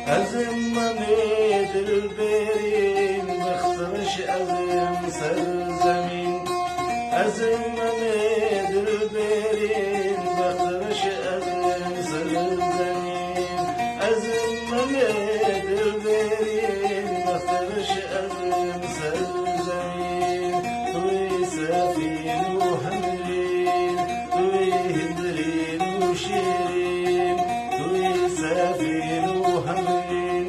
أزم ميد البرين بخترش أزم سرزمين أزم ميد البرين بخترش أزم سرزمين أزم ميد البرين بخترش أزم سرزمين توي سفين وهمرين توي هندرين وشيرين توي سفين وهمرين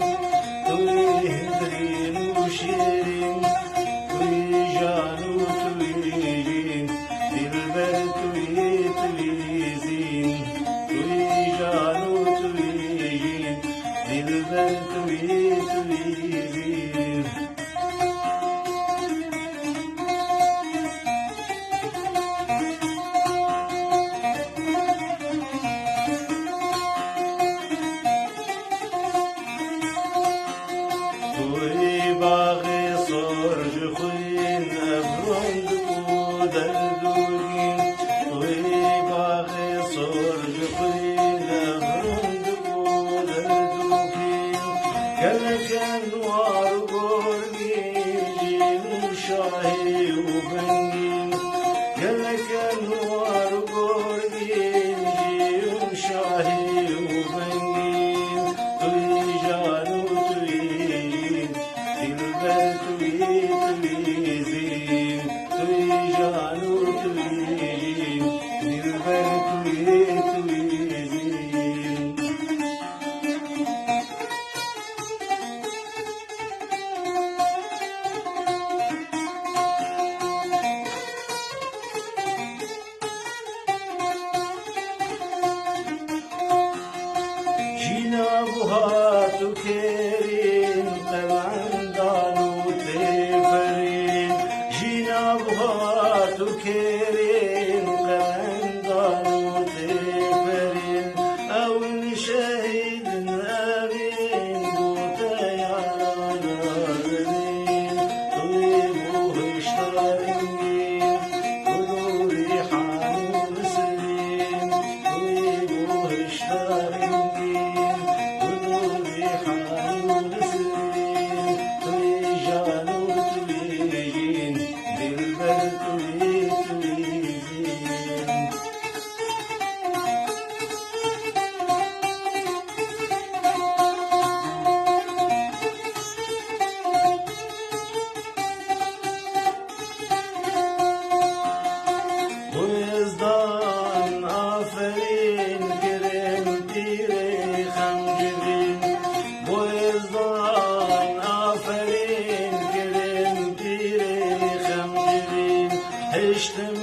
توي هندرين وشيرين توي جان وتويجين دلبر توي تويزين توي جان وتويجين دلبر توي تويزين توی باغ سرج خوین ابروند کو دردوگین توی باغ سرج خوین ابروند کو دردوگین کلکن وار گرگین شاهی و بنگین کلکن وار گرگین شاهی و بنگین توی جانو تو كريم طبعا دانو تفرين جينا بها تو كريم طبعا دانو تفرين او نشهد نابين بوتا يا نارين طيبوه اشتارين خذوا ريحان وسرين طيبوه اشتارين Boyazdan aferin kerem tire hamcevin Boyazdan aferin kerem tire hamcevin Heştem